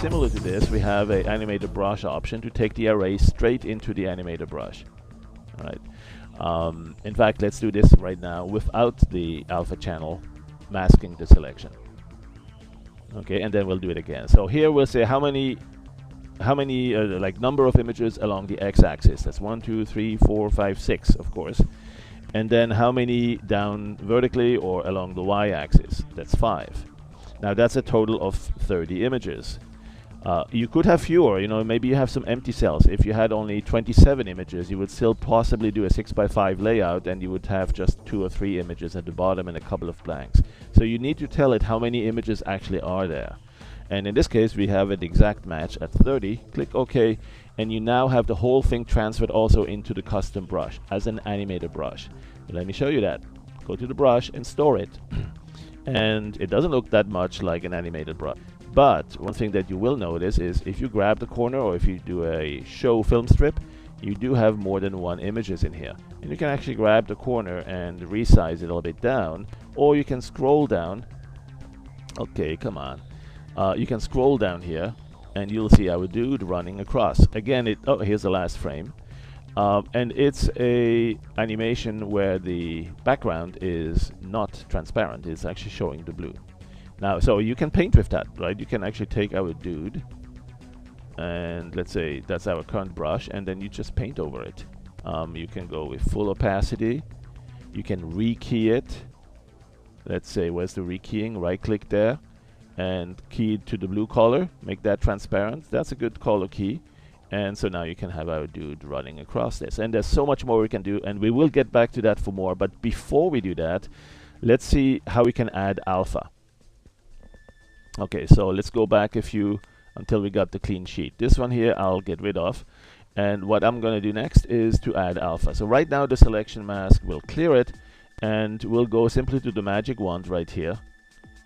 similar to this, we have a animated brush option to take the array straight into the animated brush. All right. In fact, let's do this right now without the alpha channel masking the selection. Okay, and then we'll do it again. So here we'll say how many like number of images along the x-axis. That's 1, 2, 3, 4, 5, 6, of course. And then how many down vertically or along the y-axis. That's 5. Now that's a total of 30 images. You could have fewer, you know, maybe you have some empty cells. If you had only 27 images, you would still possibly do a 6x5 layout, and you would have just 2 or 3 images at the bottom and a couple of blanks. So you need to tell it how many images actually are there. And in this case, we have an exact match at 30. Click OK, and you now have the whole thing transferred also into the custom brush as an animated brush. Let me show you that. Go to the brush and store it. And it doesn't look that much like an animated brush. But one thing that you will notice is if you grab the corner, or if you do a show film strip, you do have more than one images in here. And you can actually grab the corner and resize it a little bit down, or you can scroll down. Okay, come on. You can scroll down here and you'll see our dude running across. Again, oh, here's the last frame. And it's a animation where the background is not transparent. It's actually showing the blue. Now, so you can paint with that, right? You can actually take our dude, and let's say that's our current brush, and then you just paint over it. You can go with full opacity. You can rekey it. Let's say, where's the rekeying? Right-click there, and key it to the blue color. Make that transparent. That's a good color key. And so now you can have our dude running across this. And there's so much more we can do, and we will get back to that for more. But before we do that, let's see how we can add alpha. Okay, so let's go back a few until we got the clean sheet. This one here I'll get rid of. And what I'm going to do next is to add alpha. So right now the selection mask will clear it, and we'll go simply to the magic wand right here.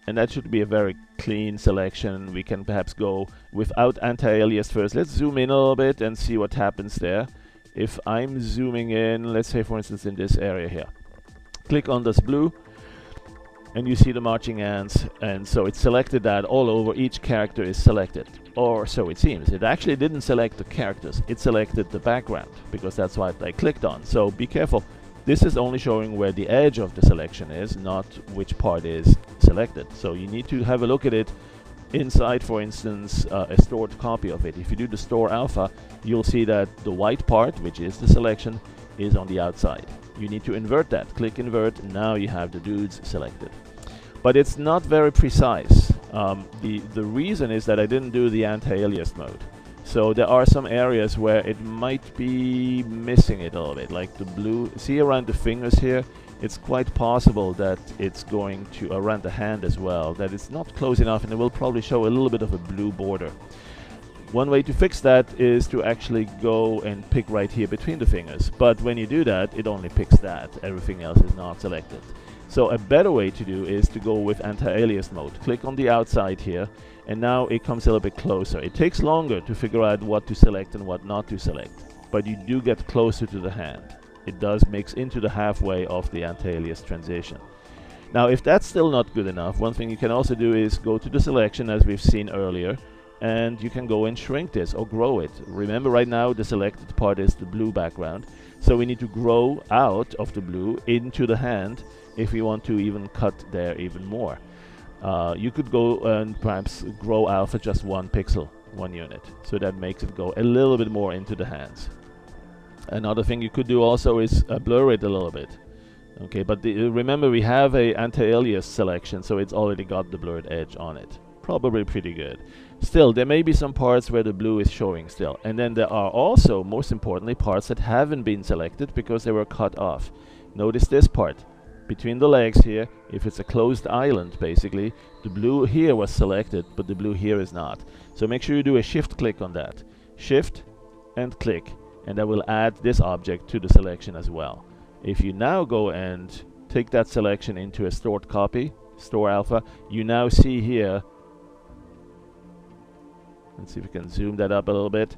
And that should be a very clean selection. We can perhaps go without anti-alias first. Let's zoom in a little bit and see what happens there. If I'm zooming in, let's say for instance in this area here. Click on this blue, and you see the marching ants, and so it selected that all over. Each character is selected, or so it seems. It actually didn't select the characters, it selected the background, because that's what I clicked on. So be careful. This is only showing where the edge of the selection is, not which part is selected. So you need to have a look at it inside, for instance, a stored copy of it. If you do the store alpha, you'll see that the white part, which is the selection, is on the outside. You need to invert that. Click invert, now you have the dudes selected. But it's not very precise. The reason is that I didn't do the anti-alias mode. So there are some areas where it might be missing it a little bit, like the blue. See around the fingers here, it's quite possible that it's going to, around the hand as well, that it's not close enough, and it will probably show a little bit of a blue border. One way to fix that is to actually go and pick right here between the fingers. But when you do that, it only picks that. Everything else is not selected. So a better way to do is to go with anti-alias mode. Click on the outside here, and now it comes a little bit closer. It takes longer to figure out what to select and what not to select, but you do get closer to the hand. It does mix into the halfway of the anti-alias transition. Now, if that's still not good enough, one thing you can also do is go to the selection, as we've seen earlier, and you can go and shrink this or grow it. Remember, right now the selected part is the blue background, so we need to grow out of the blue into the hand if we want to even cut there even more. You could go and perhaps grow alpha just 1 pixel, 1 unit, so that makes it go a little bit more into the hands. Another thing you could do also is blur it a little bit. Okay, but remember, we have a anti-alias selection, so it's already got the blurred edge on it. Probably pretty good. Still, there may be some parts where the blue is showing still. And then there are also, most importantly, parts that haven't been selected because they were cut off. Notice this part. Between the legs here, if it's a closed island, basically, the blue here was selected, but the blue here is not. So make sure you do a shift click on that. Shift and click, and that will add this object to the selection as well. If you now go and take that selection into a stored copy, store alpha, you now see here, let's see if we can zoom that up a little bit.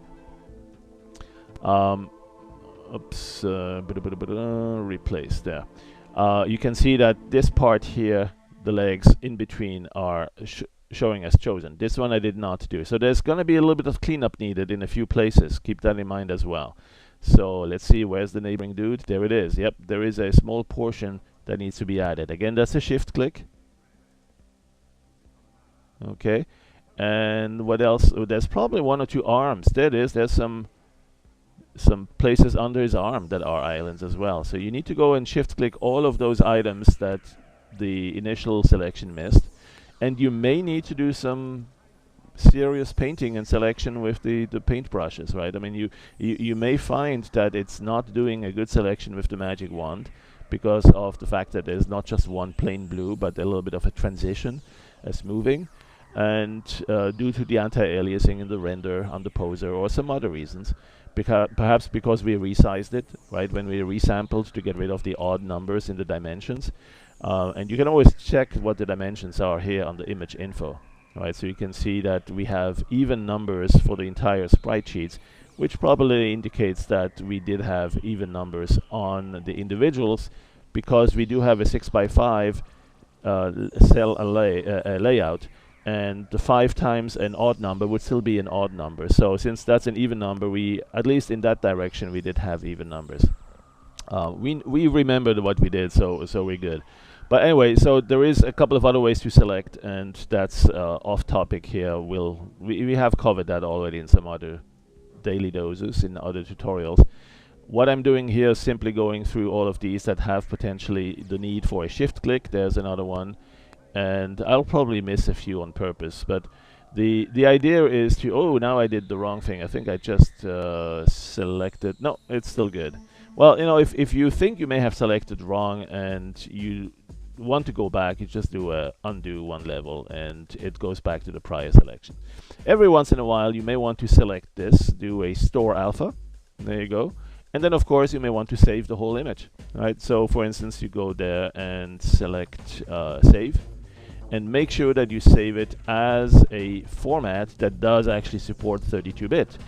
Oops, replace there. You can see that this part here, the legs in between, are showing as chosen. This one I did not do. So there's going to be a little bit of cleanup needed in a few places. Keep that in mind as well. So let's see, where's the neighboring dude? There it is. Yep, there is a small portion that needs to be added. Again, that's a shift click. Okay, and what else? Oh, there's probably one or two arms. There it is. There's some places under his arm that are islands as well. So you need to go and shift click all of those items that the initial selection missed, and you may need to do some serious painting and selection with the paint brushes, right? I mean, you may find that it's not doing a good selection with the magic wand because of the fact that there's not just one plain blue, but a little bit of a transition as moving, and due to the anti-aliasing in the render on the poser or some other reasons, perhaps because we resized it, right, when we resampled to get rid of the odd numbers in the dimensions. And you can always check what the dimensions are here on the image info. Right, so you can see that we have even numbers for the entire sprite sheets, which probably indicates that we did have even numbers on the individuals, because we do have a 6x5 cell layout, and the 5 times an odd number would still be an odd number. So since that's an even number, we, at least in that direction, we did have even numbers. We remembered what we did, so we're good. But anyway, so there is a couple of other ways to select, and that's off topic here. We have covered that already in some other daily doses in other tutorials. What I'm doing here is simply going through all of these that have potentially the need for a shift click. There's another one, and I'll probably miss a few on purpose, but the idea is to, oh, now I did the wrong thing. I think I just selected, no, it's still good. Well, you know, if you think you may have selected wrong and you want to go back, you just do a undo one level and it goes back to the prior selection. Every once in a while you may want to select this, do a store alpha, there you go, and then of course you may want to save the whole image, right? So for instance, you go there and select save, and make sure that you save it as a format that does actually support 32-bit.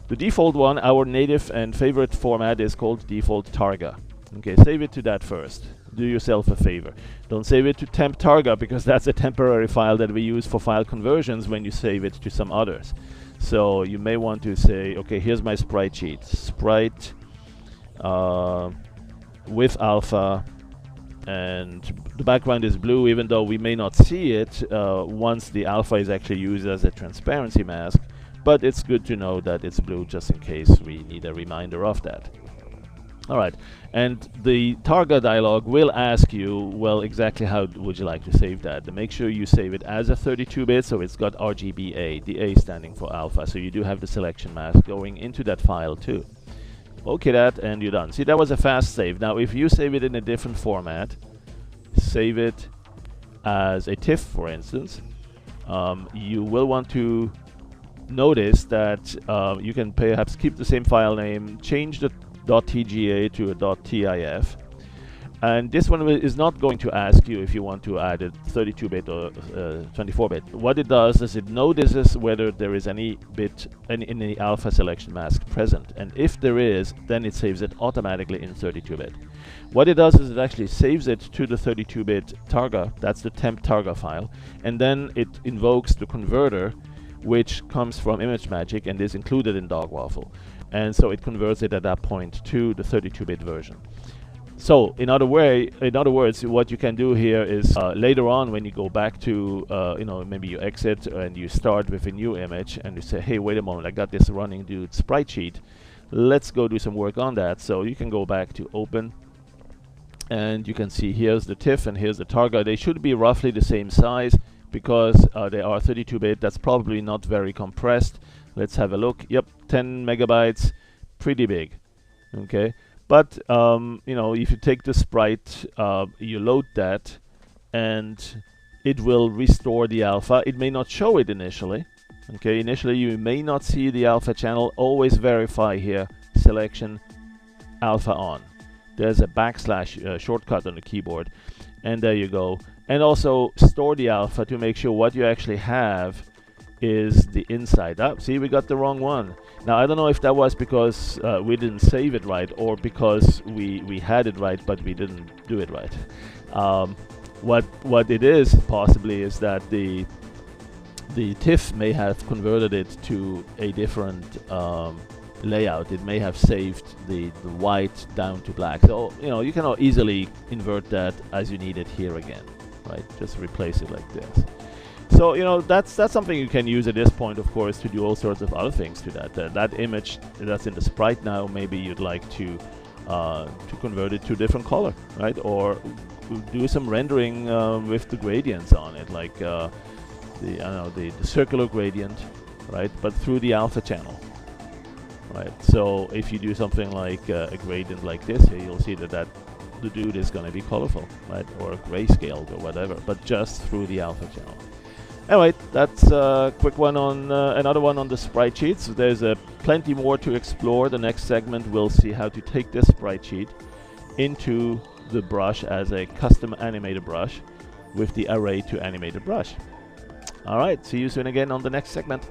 The default one, our native and favorite format, is called default Targa. Okay, save it to that first. Do yourself a favor. Don't save it to temp Targa, because that's a temporary file that we use for file conversions when you save it to some others. So you may want to say, okay, here's my sprite sheet. Sprite with alpha, and the background is blue, even though we may not see it once the alpha is actually used as a transparency mask. But it's good to know that it's blue just in case we need a reminder of that. Alright, and the Targa dialog will ask you, well, exactly how would you like to save that? And make sure you save it as a 32-bit, so it's got RGBA, the A standing for alpha, so you do have the selection mask going into that file too. Okay that, and you're done. See, that was a fast save. Now if you save it in a different format, save it as a TIFF, for instance, you will want to notice that you can perhaps keep the same file name, change the .tga to a .tif, and this one is not going to ask you if you want to add a 32-bit or 24-bit. What it does is it notices whether there is any bit, any alpha selection mask present, and if there is, then it saves it automatically in 32-bit. What it does is it actually saves it to the 32-bit Targa, that's the temp Targa file, and then it invokes the converter, which comes from ImageMagick and is included in Dogwaffle. And so it converts it at that point to the 32-bit version. So in other words, what you can do here is later on when you go back to, you know, maybe you exit and you start with a new image and you say, hey, wait a moment, I got this running dude sprite sheet. Let's go do some work on that. So you can go back to open, and you can see here's the TIFF and here's the Targa. They should be roughly the same size, because they are 32-bit. That's probably not very compressed. Let's have a look. Yep, 10 megabytes, pretty big. Okay, but you know, if you take the sprite, you load that, and it will restore the alpha. It may not show it initially. Okay, initially you may not see the alpha channel. Always verify here, selection alpha on. There's a backslash shortcut on the keyboard, and there you go. And also store the alpha to make sure what you actually have is the inside. See, we got the wrong one. Now I don't know if that was because we didn't save it right, or because we had it right but we didn't do it right. What it is possibly is that the the TIFF may have converted it to a different layout. It may have saved the white down to black. So, you know, you can easily invert that as you need it here again, right? Just replace it like this. So, you know, that's something you can use at this point, of course, to do all sorts of other things to that. That image that's in the sprite now, maybe you'd like to convert it to a different color, right? Or do some rendering with the gradients on it, like the circular gradient, right? But through the alpha channel, right? So if you do something like a gradient like this here, you'll see that the dude is going to be colorful, right? Or grayscaled or whatever, but just through the alpha channel. Anyway, that's a quick one on another one on the sprite sheets. There's plenty more to explore. The next segment we'll see how to take this sprite sheet into the brush as a custom animated brush with the array to animated brush. All right, see you soon again on the next segment.